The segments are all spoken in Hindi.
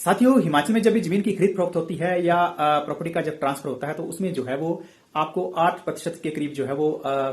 साथियों, हिमाचल में जब भी जमीन की खरीद फरोख्त होती है या प्रॉपर्टी का जब ट्रांसफर होता है तो उसमें जो है वो आपको 8% के करीब जो है वो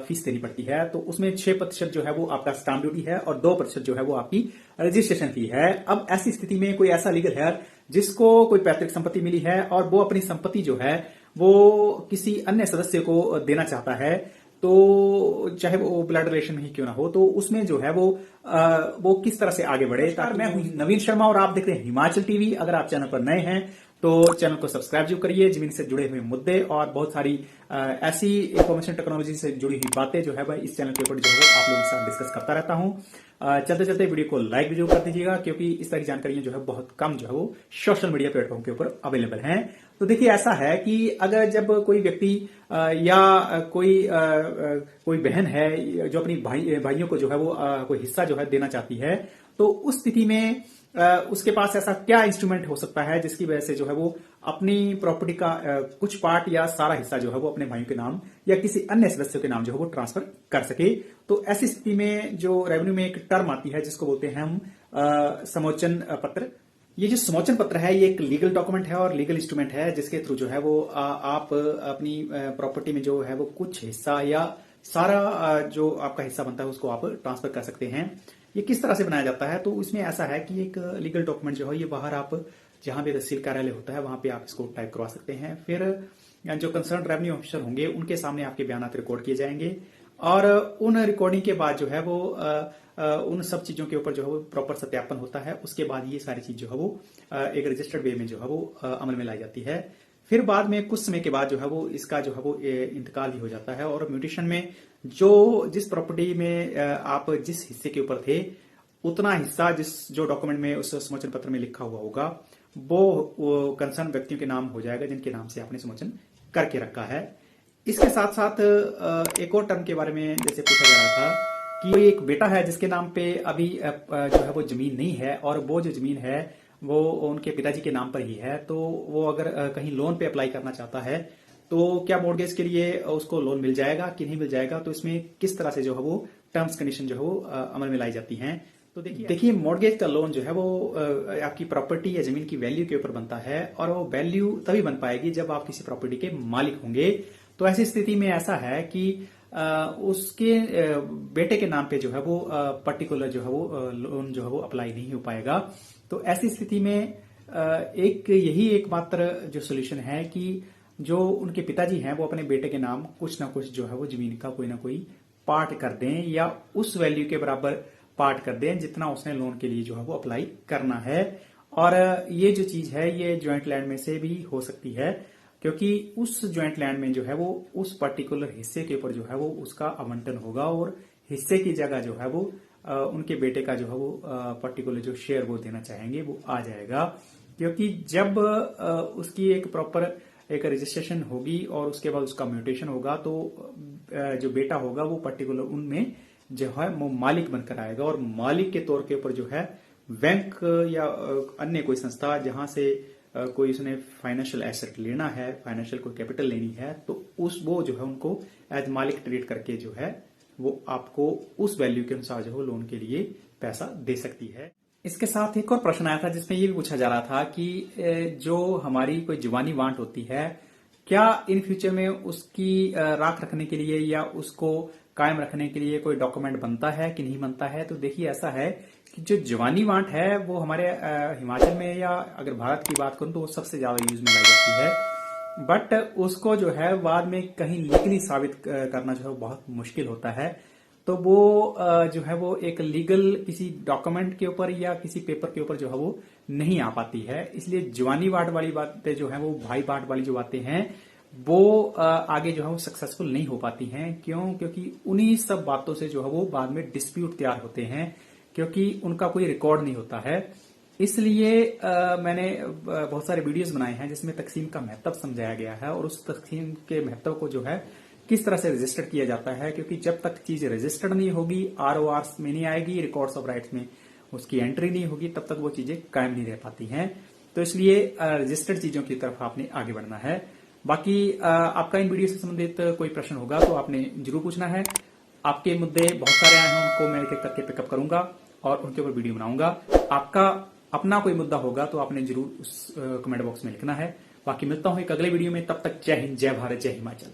फीस देनी पड़ती है। तो उसमें 6% जो है वो आपका स्टाम्प ड्यूटी है और 2% जो है वो आपकी रजिस्ट्रेशन फी है। अब ऐसी स्थिति में कोई ऐसा लीगल है जिसको कोई पैतृक संपत्ति मिली है और वो अपनी संपत्ति जो है वो किसी अन्य सदस्य को देना चाहता है, तो चाहे वो ब्लड रिलेशन ही क्यों ना हो, तो उसमें जो है वो किस तरह से आगे बढ़े। मैं हूं नवीन शर्मा और आप देख रहे हैं हिमाचल टीवी। अगर आप चैनल पर नए हैं तो चैनल को सब्सक्राइब जरूर करिए। जमीन से जुड़े हुए मुद्दे और बहुत सारी ऐसी इंफॉर्मेशन टेक्नोलॉजी से जुड़ी हुई बातें जो है भाई इस चैनल के ऊपर जो है आप लोगों के साथ डिस्कस करता रहता हूं। चलते चलते वीडियो को लाइक भी जरूर कर दीजिएगा, क्योंकि इस तरह की जानकारियां जो है बहुत कम जो है वो सोशल मीडिया प्लेटफॉर्म के ऊपर अवेलेबल हैं। तो देखिए, ऐसा है कि अगर जब कोई व्यक्ति या कोई बहन है जो अपनी भाइयों को जो है वो कोई हिस्सा जो है देना चाहती है, तो उस स्थिति में उसके पास ऐसा क्या इंस्ट्रूमेंट हो सकता है जिसकी वजह से जो है वो अपनी प्रॉपर्टी का कुछ पार्ट या सारा हिस्सा जो है वो अपने भाइयों के नाम या किसी अन्य सदस्य के नाम जो है वो ट्रांसफर कर सके। तो ऐसी स्थिति में जो रेवेन्यू में एक टर्म आती है जिसको बोलते हैं हम समोचन पत्र। ये जो समोचन पत्र है ये एक लीगल डॉक्यूमेंट है और लीगल इंस्ट्रूमेंट है जिसके थ्रू जो है वो आप अपनी प्रॉपर्टी में जो है वो कुछ हिस्सा या सारा जो आपका हिस्सा बनता है उसको आप ट्रांसफर कर सकते हैं। ये किस तरह से बनाया जाता है, तो इसमें ऐसा है कि एक लीगल डॉक्यूमेंट जो है ये बाहर आप जहां भी तहसील कार्यालय होता है वहां पे आप इसको टाइप करवा सकते हैं। फिर जो कंसर्न रेवेन्यू ऑफिसर होंगे उनके सामने आपके बयान रिकॉर्ड किए जाएंगे और उन रिकॉर्डिंग के बाद जो है वो उन सब चीजों के ऊपर जो है वो प्रॉपर सत्यापन होता है। उसके बाद ये सारी चीज जो है वो एक रजिस्टर्ड वे में जो है वो अमल में लाई जाती है। फिर बाद में कुछ समय के बाद जो है वो इसका जो है वो इंतकाल भी हो जाता है और म्यूटेशन में जिस प्रॉपर्टी में आप जिस हिस्से के ऊपर थे उतना हिस्सा जो डॉक्यूमेंट में उस समोचन पत्र में लिखा हुआ होगा वो कंसर्न व्यक्तियों के नाम हो जाएगा जिनके नाम से आपने समोचन करके रखा है। इसके साथ साथ एक और टर्म के बारे में जैसे पूछा जा रहा था कि एक बेटा है जिसके नाम पे अभी जो है वो जमीन नहीं है और वो जो जमीन है वो उनके पिताजी के नाम पर ही है, तो वो अगर कहीं लोन पे अप्लाई करना चाहता है तो क्या मॉर्गेज के लिए उसको लोन मिल जाएगा कि नहीं मिल जाएगा, तो इसमें किस तरह से जो है वो टर्म्स कंडीशन जो है वो अमल में लाई जाती हैं। तो देखिए मॉर्गेज का लोन जो है वो आपकी प्रॉपर्टी या जमीन की वैल्यू के ऊपर बनता है और वो वैल्यू तभी बन पाएगी जब आप किसी प्रॉपर्टी के मालिक होंगे। तो ऐसी स्थिति में ऐसा है कि उसके बेटे के नाम पे जो है वो पर्टिकुलर जो है वो लोन जो है वो अप्लाई नहीं हो पाएगा। तो ऐसी स्थिति में यही एकमात्र जो सोल्यूशन है कि जो उनके पिताजी हैं वो अपने बेटे के नाम कुछ ना कुछ जो है वो जमीन का कोई ना कोई पार्ट कर दें या उस वैल्यू के बराबर पार्ट कर दें जितना उसने लोन के लिए जो है वो अप्लाई करना है। और ये जो चीज है ये ज्वाइंट लैंड में से भी हो सकती है, क्योंकि उस ज्वाइंट लैंड में जो है वो उस पर्टिकुलर हिस्से के ऊपर जो है वो उसका आवंटन होगा और हिस्से की जगह जो है वो उनके बेटे का जो है वो पर्टिकुलर जो शेयर वो देना चाहेंगे वो आ जाएगा। क्योंकि जब उसकी एक प्रॉपर एक रजिस्ट्रेशन होगी और उसके बाद उसका म्यूटेशन होगा तो जो बेटा होगा वो पर्टिकुलर उनमें जो है वो मालिक बनकर आएगा और मालिक के तौर के ऊपर जो है बैंक या अन्य कोई संस्था जहां से कोई उसने फाइनेंशियल एसेट लेना है, फाइनेंशियल कोई कैपिटल लेनी है, तो वो जो है उनको एज मालिक ट्रीट करके जो है वो आपको उस वैल्यू के अनुसार जो है लोन के लिए पैसा दे सकती है। इसके साथ एक और प्रश्न आया था जिसमें ये भी पूछा जा रहा था कि जो हमारी कोई जुबानी वांट होती है क्या इन फ्यूचर में उसकी राख रखने के लिए या उसको कायम रखने के लिए कोई डॉक्यूमेंट बनता है कि नहीं बनता है। तो देखिए, ऐसा है कि जो जवानी वांट है वो हमारे हिमाचल में या अगर भारत की बात करूं तो वो सबसे ज्यादा यूज में लाई जाती है, बट उसको जो है बाद में कहीं लीगली साबित करना जो है बहुत मुश्किल होता है। तो वो जो है वो एक लीगल किसी डॉक्यूमेंट के ऊपर या किसी पेपर के ऊपर जो है वो नहीं आ पाती है। इसलिए जवानी वाट वाली बातें जो है वो भाई बाट वाली जो बातें हैं वो आगे जो है वो सक्सेसफुल नहीं हो पाती हैं। क्योंकि उन्हीं सब बातों से जो है वो बाद में डिस्प्यूट तैयार होते हैं, क्योंकि उनका कोई रिकॉर्ड नहीं होता है। इसलिए मैंने बहुत सारे वीडियोस बनाए हैं जिसमें तकसीम का महत्व समझाया गया है और उस तकसीम के महत्व को जो है किस तरह से रजिस्टर्ड किया जाता है, क्योंकि जब तक चीज रजिस्टर्ड नहीं होगी, ROR में नहीं आएगी, रिकॉर्ड्स ऑफ राइट्स में उसकी एंट्री नहीं होगी, तब तक वो चीजें कायम नहीं रह पाती हैं। तो इसलिए रजिस्टर्ड चीजों की तरफ आपने आगे बढ़ना है। बाकी आपका इन वीडियो से संबंधित कोई प्रश्न होगा तो आपने जरूर पूछना है। आपके मुद्दे बहुत सारे आए हैं, उनको मैं एक एक करके पिकअप करूंगा और उनके ऊपर वीडियो बनाऊंगा। आपका अपना कोई मुद्दा होगा तो आपने जरूर उस कमेंट बॉक्स में लिखना है। बाकी मिलता हूं एक अगले वीडियो में, तब तक जय हिंद, जय भारत, जय हिमाचल।